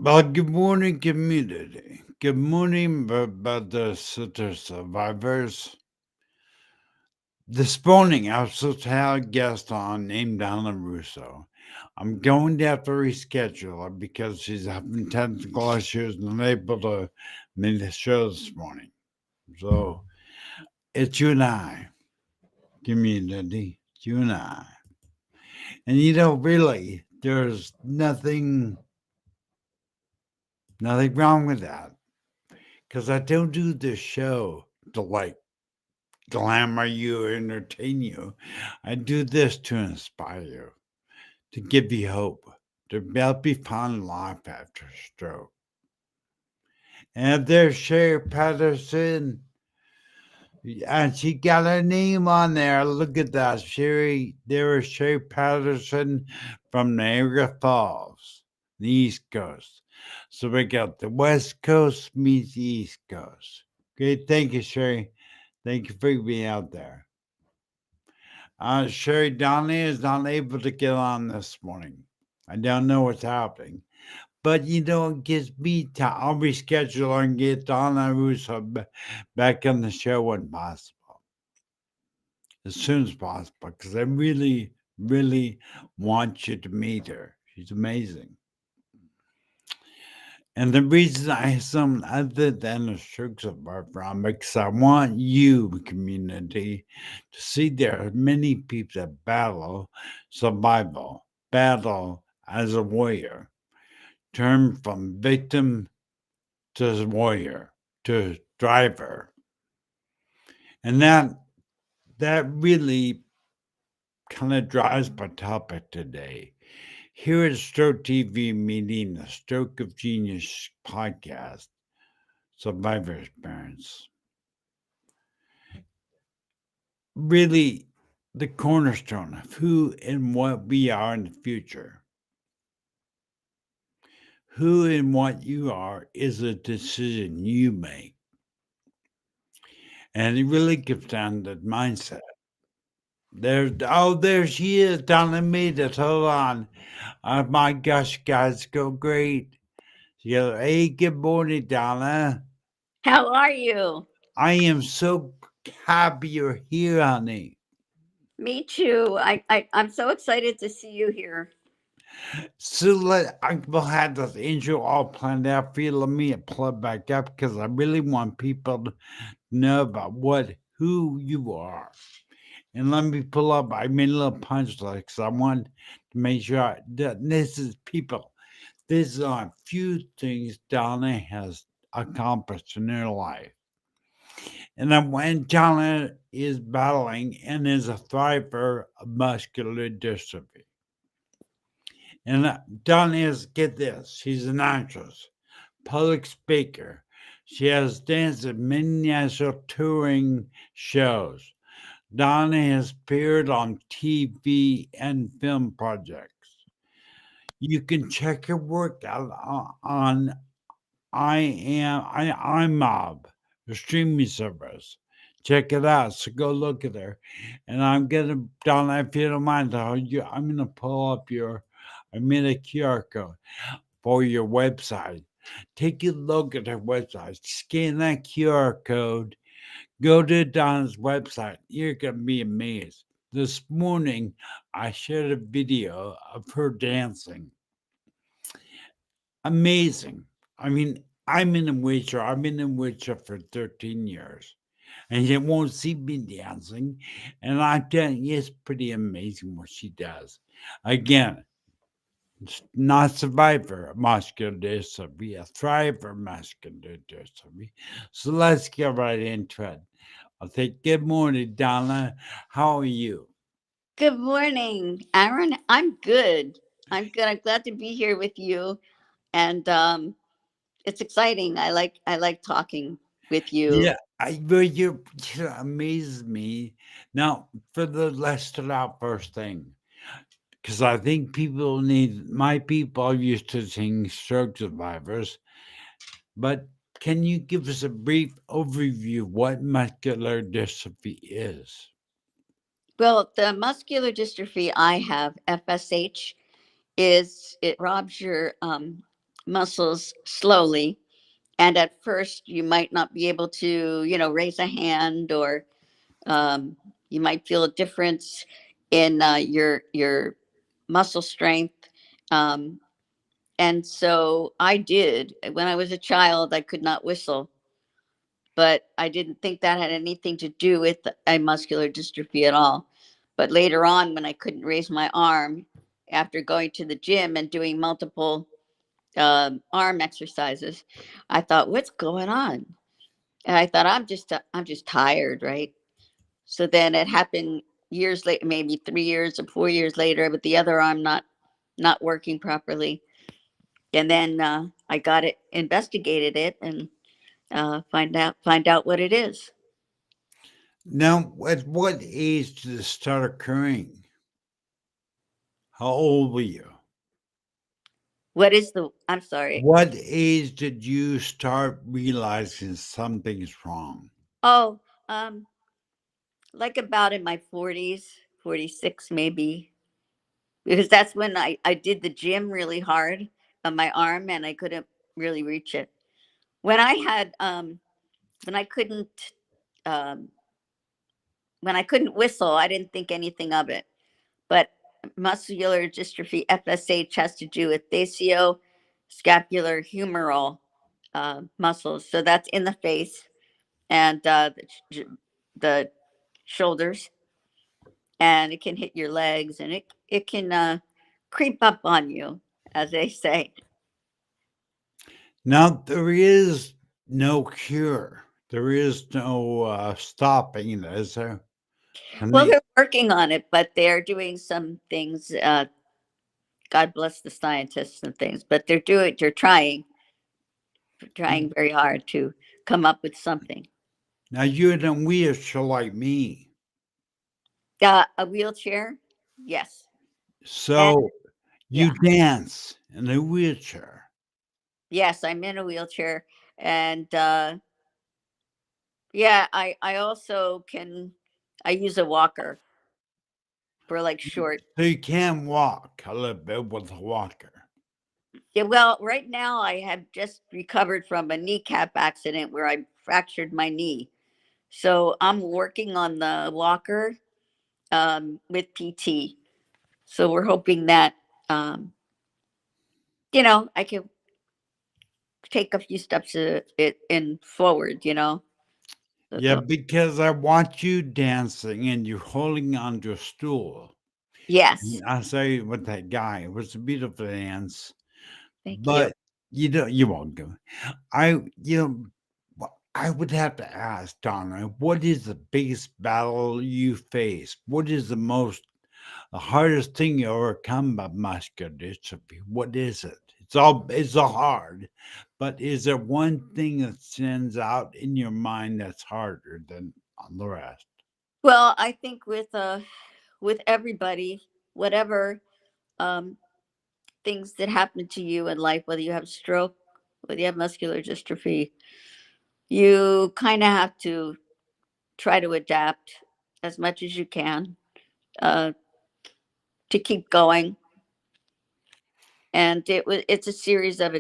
Well, good morning, community. Good morning, brothers, sisters, survivors. This morning, I was supposed to have a guest on named Donna Russo. I'm going to have to reschedule her because she's having technical issues and unable to make the show this morning. So it's you and I, community. It's you and I. And really, there's nothing wrong with that. Because I don't do this show to glamour you or entertain you. I do this to inspire you, to give you hope, to help you find life after stroke. And there's Sherry Patterson, and she got her name on there. Look at that, Sherry. There is Sherry Patterson from Niagara Falls, the East Coast. So we got the West Coast meets the East Coast. Okay, thank you, Sherry. Thank you for being out there. Sherry Donna is not able to get on this morning. I don't know what's happening. But it gives me time. I'll reschedule and get Donna Russo back on the show when possible. As soon as possible. Because I really, really want you to meet her. She's amazing. And the reason I have some other than a stroke survivor, because I want you, community, to see there are many people that battle as a warrior, turn from victim to warrior to driver, and that really kind of drives my topic today. Here at Stroke TV meeting the Stroke of Genius podcast, survivors' parents. Really the cornerstone of who and what we are in the future. Who and what you are is a decision you make. And it really comes down to mindset. There she is. Donna made it. Hold on. Oh my gosh, guys, go great. She goes, hey, good morning, Donna. How are you? I am so happy you're here, honey. Me too. I'm so excited to see you here. So we'll have this intro all planned out for you. Let me pull it back up because I really want people to know about who you are. And let me pull up. I made a little punch list because I want to make sure that this is people. These are a few things Donna has accomplished in her life. And then when Donna is battling and is a thriver of muscular dystrophy. And Donna is, get this, she's an actress, public speaker. She has danced at many national touring shows. Donna has appeared on TV and film projects. You can check her work out on I'm Mob, the streaming service. Check it out. So go look at her. And I'm gonna Donna, if you don't mind, I'm gonna pull up I made a QR code for your website. Take a look at her website. Scan that QR code. Go to Donna's website. You're gonna be amazed. This morning, I shared a video of her dancing. Amazing. I mean, I'm in a wheelchair. I've been in a wheelchair for 13 years. And you won't see me dancing. And I'm telling you, it's pretty amazing what she does. Again, it's not survivor of muscular dystrophy, a thriver of muscular dystrophy. So let's get right into it. I'll say, good morning, Donna. How are you? Good morning, Aaron. I'm good. I'm good. I'm glad to be here with you, and it's exciting. I like talking with you. Yeah, you amaze me. Now, let's start out first thing, because I think my people are used to seeing stroke survivors, but can you give us a brief overview of what muscular dystrophy is? Well, the muscular dystrophy I have, FSH, is it robs your muscles slowly. And at first, you might not be able to, raise a hand, or um, you might feel a difference in your muscle strength. Um, and so I did. When I was a child, I could not whistle, but I didn't think that had anything to do with a muscular dystrophy at all. But later on, when I couldn't raise my arm after going to the gym and doing multiple arm exercises, I thought, "What's going on?" And I thought, I'm just tired, right? So then it happened years later, maybe 3 years or 4 years later, but the other arm not working properly. And then I got it, investigated it, and find out what it is. Now, at what age did it start occurring? How old were you? What is the? I'm sorry. What age did you start realizing something's wrong? Oh, um, like about in my 40s, 46 maybe, because that's when I did the gym really hard on my arm and I couldn't really reach it. When I had when I couldn't um, when I couldn't whistle, I didn't think anything of it. But muscular dystrophy (FSH) has to do with facioscapulohumeral muscles. So that's in the face and the shoulders, and it can hit your legs, and it can creep up on you, as they say. Now, there is no cure. There is no stopping it, is there? I Well, mean, they're working on it, but they're doing some things. God bless the scientists and things, but they're trying very hard to come up with something. now you're in a wheelchair like me. A wheelchair, yes, and So you yeah, dance in a wheelchair. yes, I'm in a wheelchair, and yeah, I also can. I use a walker for like short. So you can walk a little bit with a walker. Yeah, well, right now I have just recovered from a kneecap accident where I fractured my knee, so I'm working on the walker with PT. So we're hoping that um, I can take a few steps it in forward. Yeah, So, because I watch you dancing and you're holding onto a stool. yes, I say with that guy, it was a beautiful dance, thank you. but you won't go. I would have to ask Donna, what is the biggest battle you face? What is the hardest thing you overcome about muscular dystrophy? What is it? It's all hard, but is there one thing that stands out in your mind that's harder than on the rest? Well, I think with everybody, whatever um, things that happen to you in life, whether you have stroke, whether you have muscular dystrophy, you kind of have to try to adapt as much as you can uh, to keep going. And it's a series of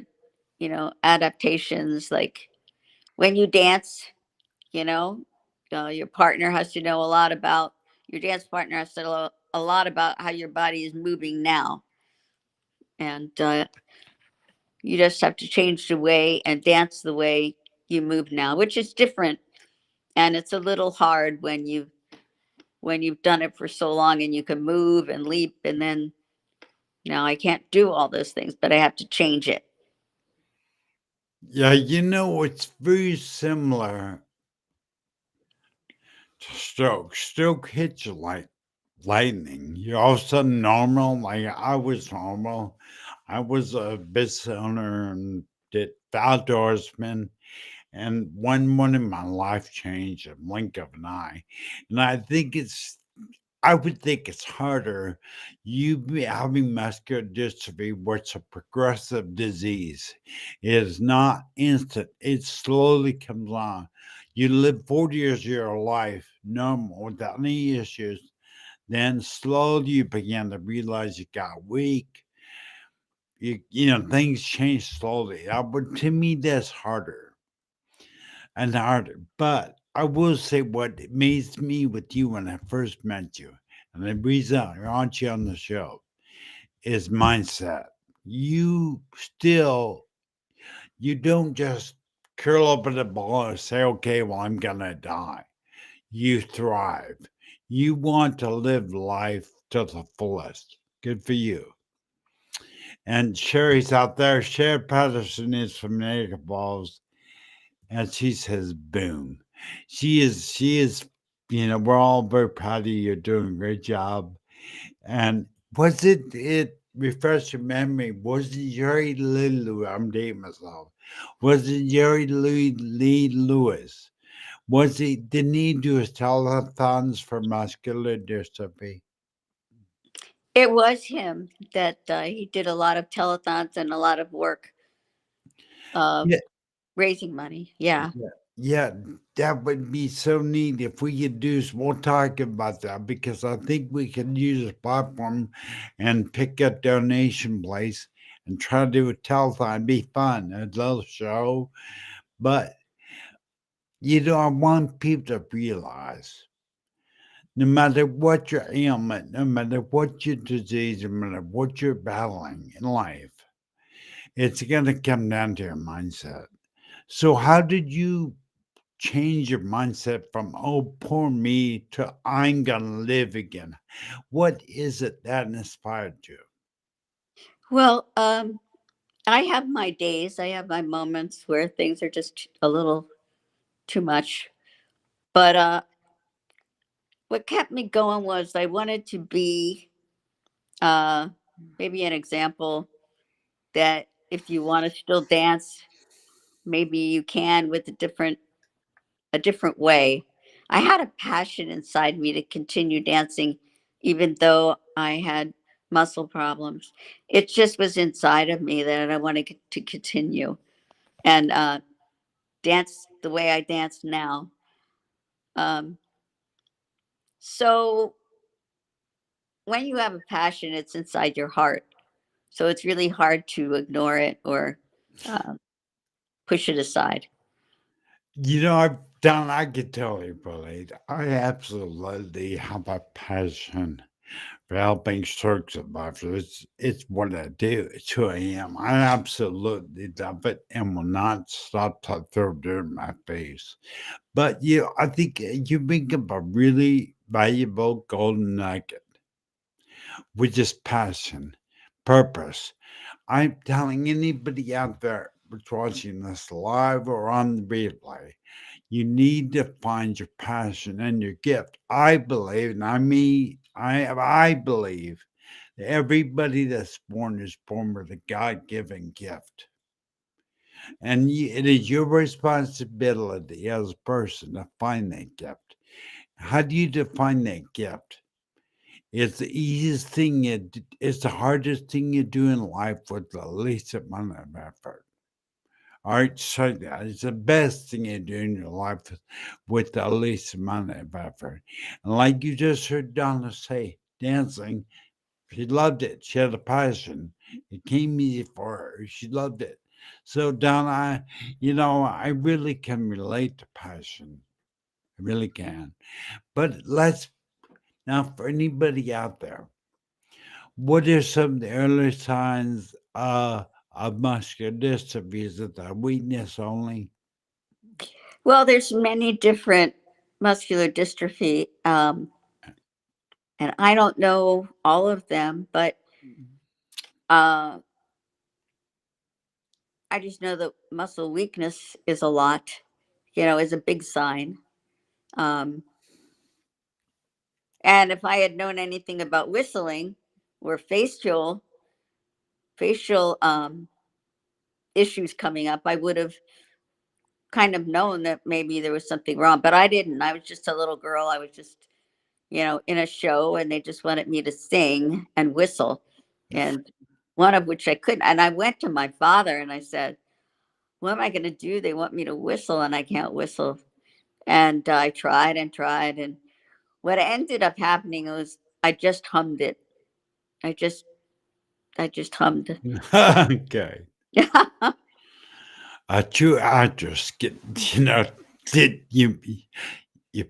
adaptations. Like when you dance, you know, your partner has to know a lot about your dance partner has to know a lot about how your body is moving now, and you just have to change the way and dance the way you move now, which is different, and it's a little hard when you've done it for so long and you can move and leap, and then now I can't do all those things, but I have to change it. Yeah, it's very similar to stroke. Stroke hits you like lightning. You're all of a sudden normal. Like I was normal. I was a business owner and did outdoorsman. And one morning my life changed in a blink of an eye. And I would think it's harder having muscular dystrophy, where it's a progressive disease. It is not instant. It slowly comes on. You live 40 years of your life normal without any issues. Then slowly you begin to realize you got weak. things change slowly. But to me, that's harder and harder. But I will say what amazed me with you when I first met you, and the reason I want you on the show is mindset. You still, you don't just curl up in a ball and say, okay, well, I'm going to die. You thrive. You want to live life to the fullest. Good for you. And Sherry's out there. Sherry Patterson is from Niagara Falls, and she says, "Boom." She is. We're all very proud of you. You're doing a great job. And was it? It refresh your memory. Was it Jerry Lee Lewis? I'm dating myself. Was it Jerry Lee Lewis? Was he? Didn't he do his telethons for muscular dystrophy? It was him that he did a lot of telethons and a lot of work uh, Yeah. raising money. Yeah. Yeah, yeah, that would be so neat if we could do. We'll talk about that because I think we could use a platform and pick a donation place and try to do a telethon. It'd be fun, a little show. But I want people to realize no matter what your ailment, no matter what your disease, no matter what you're battling in life, it's going to come down to your mindset. So, how did you change your mindset from "oh poor me" to "I'm gonna live again"? What is it that inspired you? Well, I have my days, I have my moments where things are just a little too much. But what kept me going was I wanted to be uh, maybe an example that if you want to still dance, maybe you can with a different way. I had a passion inside me to continue dancing, even though I had muscle problems. It just was inside of me that I wanted to continue and dance the way I dance now. Um, so when you have a passion, it's inside your heart. So it's really hard to ignore it or uh, push it aside. Don, I can totally relate. I absolutely have a passion for helping stroke survivors. It's what I do. It's who I am. I absolutely love it and will not stop till throw dirt in my face. But I think you bring up a really valuable golden nugget, which is passion, purpose. I'm telling anybody out there that's watching this live or on the replay, you need to find your passion and your gift. I believe, and I believe that everybody that's born is born with a God-given gift. And it is your responsibility as a person to find that gift. How do you define that gift? It's the easiest thing it's the hardest thing you do in life with the least amount of effort. All right, so it's the best thing you do in your life with the least amount of effort. And like you just heard Donna say, dancing, she loved it. She had a passion. It came easy for her. She loved it. So Donna, I really can relate to passion. I really can. But let's now for anybody out there, what are some of the early signs of muscular dystrophy? Is it the weakness only? Well, there's many different muscular dystrophy, and I don't know all of them, but uh, I just know that muscle weakness is a lot. Is a big sign. Um, and if I had known anything about whistling or facial issues coming up, I would have kind of known that maybe there was something wrong. But I didn't. I was just a little girl. I was just in a show, and they just wanted me to sing and whistle, and one of which I couldn't. And I went to my father and I said, "What am I going to do? They want me to whistle, and I can't whistle." And I tried and tried, and what ended up happening was I just hummed it. I just I just hummed. Okay. A true actress get did you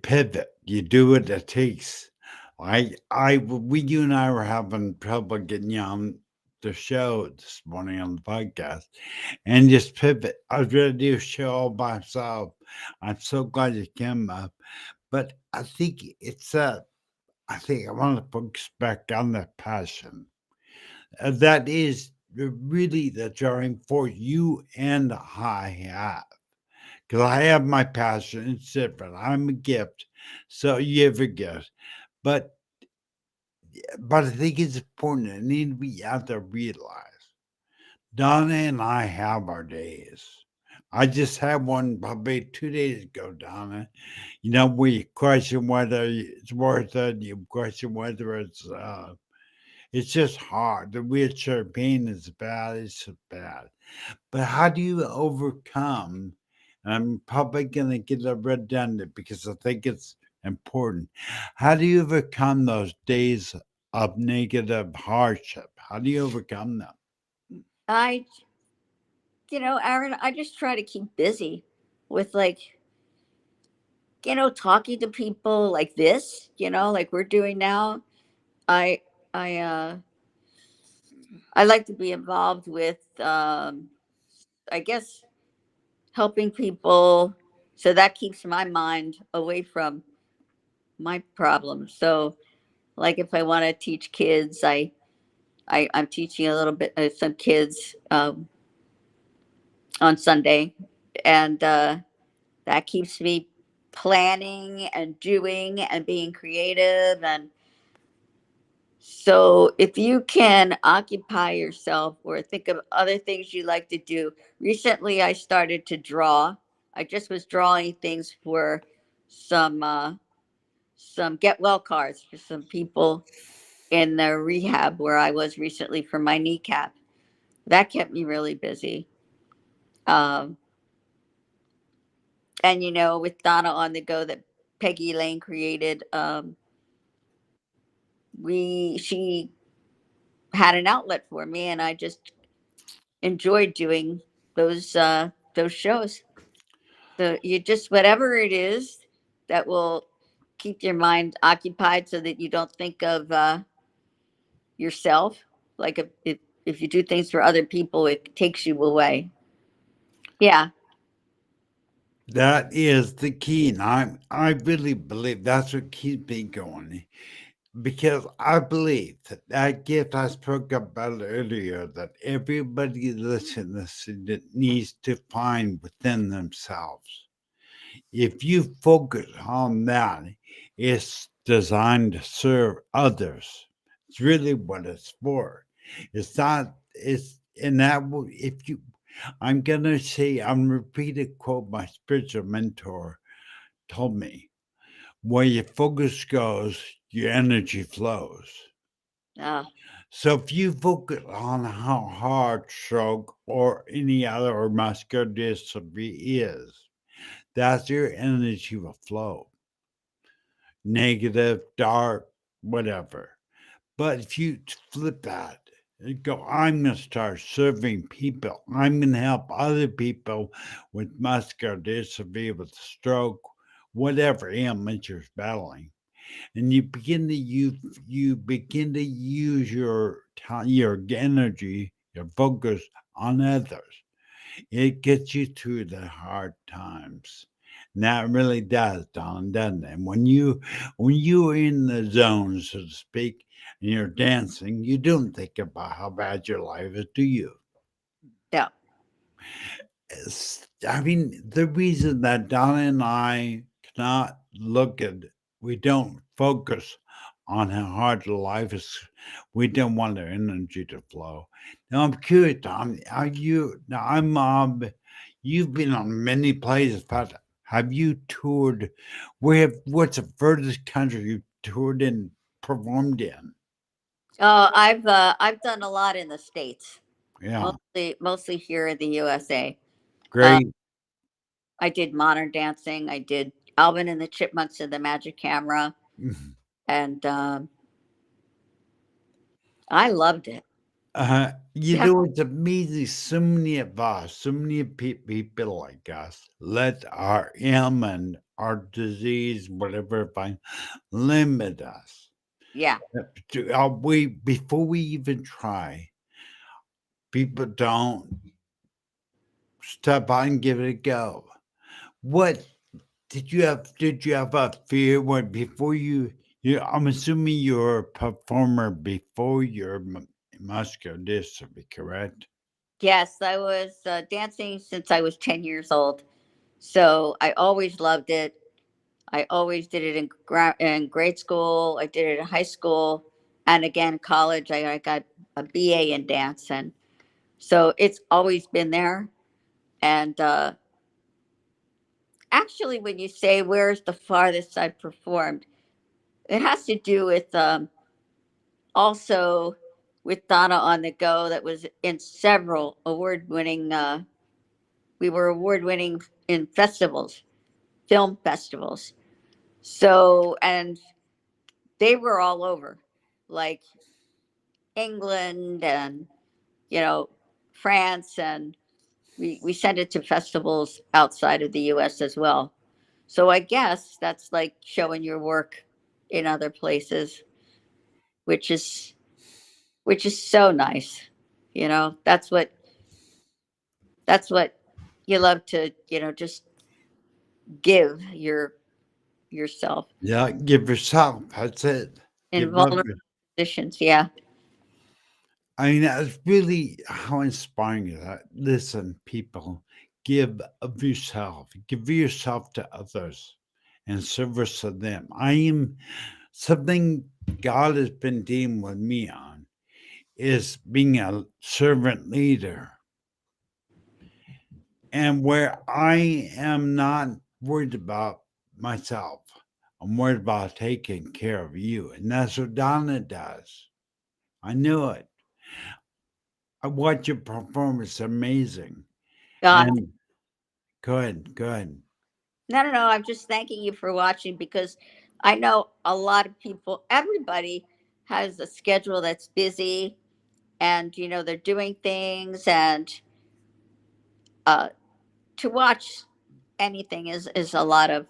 pivot, you do what it takes. You and I were having trouble getting you on the show this morning on the podcast, and just pivot. I was ready to do a show all by myself. I'm so glad you came up, but I think I think I want to focus back on that passion. That is really the driving force you and I have. Because I have my passion, it's different. I'm a gift, so you have a gift. But I think it's important. It need to be out there realize. Donna and I have our days. I just had one probably 2 days ago, Donna. We question whether it's worth it. You question whether it's just hard. The wheelchair pain is bad. It's just bad. But how do you overcome? And I'm probably going to get a redundant because I think it's important. How do you overcome those days of negative hardship? How do you overcome them? I, Aaron, I just try to keep busy with like, talking to people like this, like we're doing now. I, I, I like to be involved with, I guess, helping people. So that keeps my mind away from my problems. So, like, if I want to teach kids, I'm teaching a little bit some kids on Sunday, and that keeps me planning and doing and being creative. And so, if you can occupy yourself or think of other things you like to do, recently I started to draw. I just was drawing things for some get well cards for some people in the rehab where I was recently for my kneecap. That kept me really busy. Um, and with Donna on the Go that Peggy Lane created, we she had an outlet for me, and I just enjoyed doing those shows. So you just whatever it is that will keep your mind occupied, so that you don't think of yourself. Like if you do things for other people, it takes you away. Yeah. That is the key. And I really believe that's what keeps me going. Because I believe that gift I spoke about earlier, that everybody listening to this needs to find within themselves. If you focus on that, it's designed to serve others. It's really what it's for. It's not, it's, and that will, if you, I'm going to say, I'm repeat a quote my spiritual mentor told me: where your focus goes, your energy flows. Uh, So if you focus on how hard stroke or any other muscular dystrophy is, that's your energy will flow. Negative, dark, whatever. But if you flip that and go, I'm going to start serving people. I'm going to help other people with muscular dystrophy, with stroke, whatever ailment you're battling, and you begin to use your time, your energy, your focus on others. It gets you through the hard times. And that really does, Don, doesn't it? And when you're in the zone, so to speak, and you're dancing, you don't think about how bad your life is, do you? yeah. I mean, the reason that Donna and I cannot look at, we don't focus on how hard life is. We don't want our energy to flow. Now, I'm curious, Don, are you, now you've been on many places, but have you toured, what's the furthest country you've toured and performed in? I've done a lot in the states, Yeah, mostly here in the USA. Uh, great. I did modern dancing. I did Alvin and the Chipmunks and the Magic Camera, and I loved it. Yeah. It's amazing. So many of us, so many people like us, let our ailment, our disease, whatever, fine, limit us. Yeah. We before we even try, people don't step out and give it a go. What did you have? Did you have a fear when before you? I'm assuming you're a performer before your muscular dystrophy, correct? Yes, I was dancing since I was 10 years old. So I always loved it. I always did it in, in grade school. I did it in high school. And again, college, I got a BA in dance. And so it's always been there. And actually, when you say where's the farthest I've performed, it has to do with also with Donna on the Go, that was in several award winning, we were award winning in festivals, film festivals. So, and they were all over, like England and, you know, France. And we sent it to festivals outside of the US as well. So I guess that's like showing your work in other places, which is which is so nice. You know, that's what you love to, just give yourself Yeah, give yourself. That's it. in Give up. vulnerable positions. Yeah. I mean, that's really how inspiring is that. Listen, people, give of yourself. Give yourself to others in service to them. I am something God has been dealing with me on is being a servant leader. And where I am not worried about myself, I'm worried about taking care of you. And that's what Donna does. I knew it. I watch your performance, amazing. God. And good, good. No, no, no. I'm just thanking you for watching, because I know a lot of people, everybody has a schedule that's busy, and, they're doing things. And uh, to watch anything is a lot of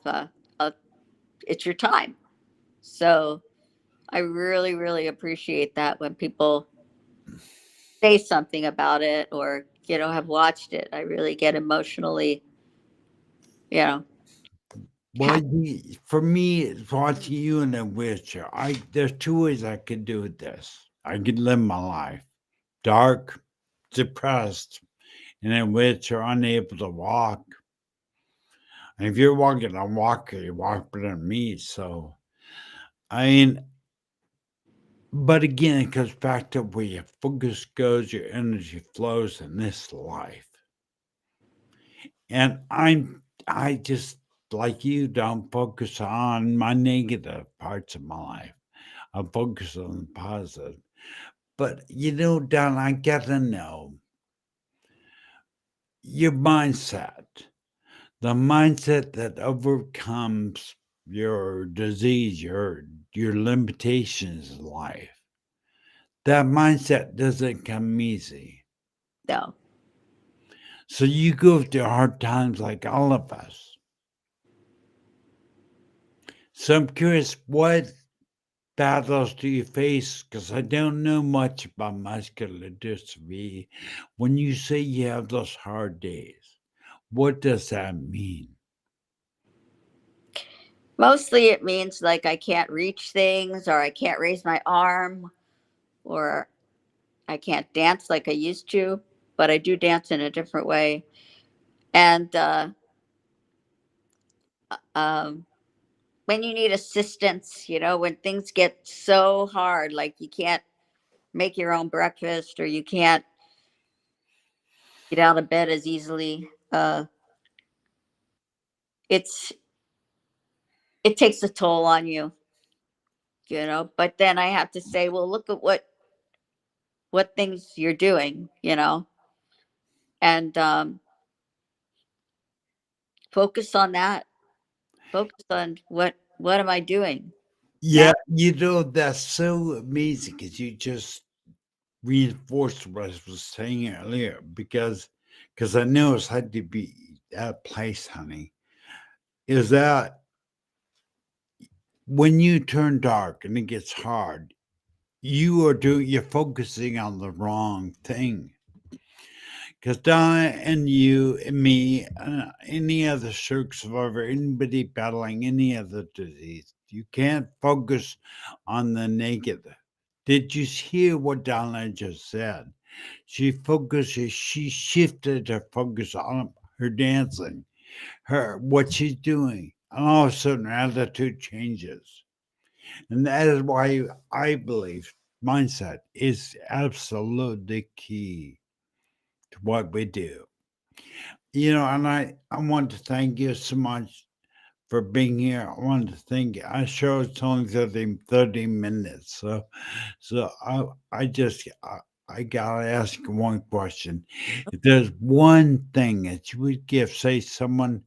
it's your time. So I really, really appreciate that when people say something about it, or, have watched it. I really get emotionally, you know, Well, for me, it's watching you in a wheelchair. There's two ways I could do this. I could live my life dark, depressed, and in which you're unable to walk. And if you're walking a walker, you walk better than me. So, I mean, but again, it goes back to where your focus goes, your energy flows in this life. And I just, like you, don't focus on my negative parts of my life. I focus on the positive. But Don, I gotta know your mindset. The mindset that overcomes your disease, your limitations in life. That mindset doesn't come easy. though. So you go through hard times like all of us. So I'm curious, what battles do you face? Because I don't know much about muscular dystrophy. When you say you have those hard days, what does that mean? Mostly it means like I can't reach things, or I can't raise my arm, or I can't dance like I used to, but I do dance in a different way. And um, when you need assistance, when things get so hard, like you can't make your own breakfast, or you can't get out of bed as easily, it's it takes a toll on you, But then I have to say, well, look at what things you're doing, and focus on that. Focus on what am I doing now? Yeah, that's so amazing because you just reinforce what I was saying earlier because I know it's had to be that place, honey. Is that when you turn dark and it gets hard, you're focusing on the wrong thing. Because Donna and you and me, any other stroke survivor, anybody battling any other disease, you can't focus on the negative. Did you hear what Donna just said? She shifted her focus on her dancing, her what she's doing, and all of a sudden her attitude changes. And that is why I believe mindset is absolutely key to what we do. And I want to thank you so much for being here. I want to thank you. I show it's only 30 minutes. So I gotta ask you one question. If there's one thing that you would give, say, someone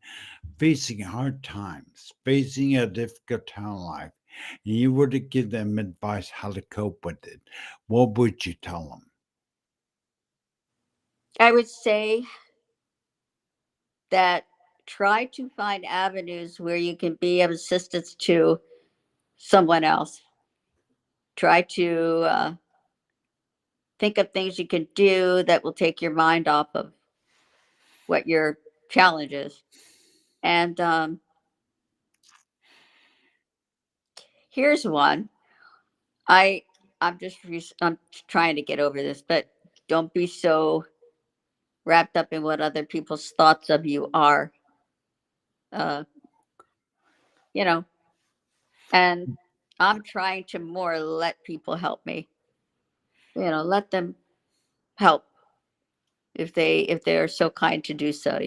facing hard times, facing a difficult time in life, and you were to give them advice how to cope with it, what would you tell them? I would say that try to find avenues where you can be of assistance to someone else. Try to think of things you can do that will take your mind off of what your challenge is. And here's one. I I'm trying to get over this, but don't be so wrapped up in what other people's thoughts of you are. Uh, you know, and I'm trying to more let people help me. Let them help if they are so kind to do so.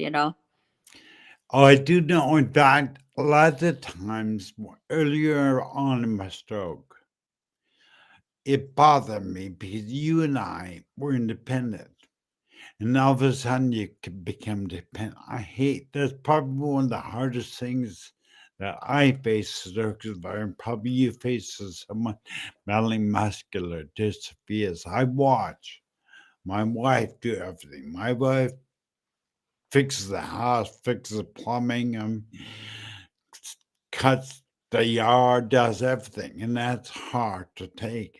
Oh, I do know. In fact, a lot of the times earlier on in my stroke, it bothered me because you and I were independent. And all of a sudden, you could become dependent. I hate that's probably one of the hardest things that I face as a survivor, and probably you face as someone battling muscular dystrophy. As I watch my wife do everything. My wife fixes the house, fixes the plumbing, cuts the yard, does everything, and that's hard to take.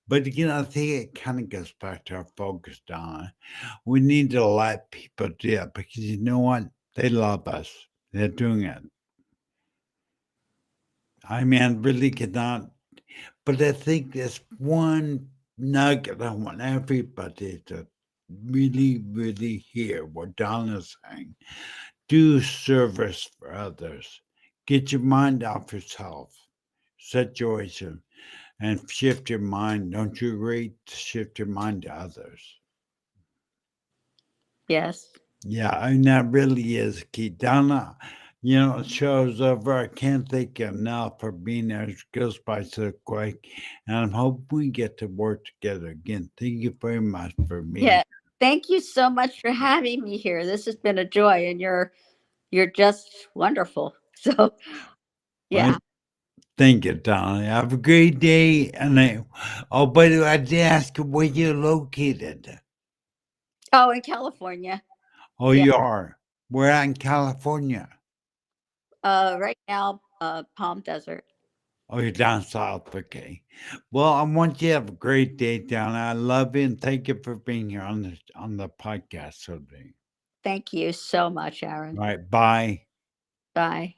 But I think it kind of goes back to our focus, Donna. We need to let people do it because you know what? They love us. They're doing it. I mean, I really cannot. But I think there's one nugget I want everybody to really, really hear what Donna's saying. Do service for others. Get your mind off yourself, situation, and shift your mind. Don't you agree? To shift your mind to others. Yes. Yeah, I mean, that really is key. Donna, show's over. I can't thank you enough for being there. It goes by so quick. And I hope we get to work together again. Thank you very much for being. Yeah. Thank you so much for having me here. This has been a joy, and you're just wonderful. So Well, yeah. thank you, Donna. Have a great day. Oh, by the way, I did ask you where you're located. Oh, in California. Oh, Yeah. you are. We're out in California. Right now, Palm Desert. Oh, you're down south. Okay. Well, I want you to have a great day, Donna. I love you and thank you for being here on the podcast today. Thank you so much, All Aaron. right. Bye. Bye.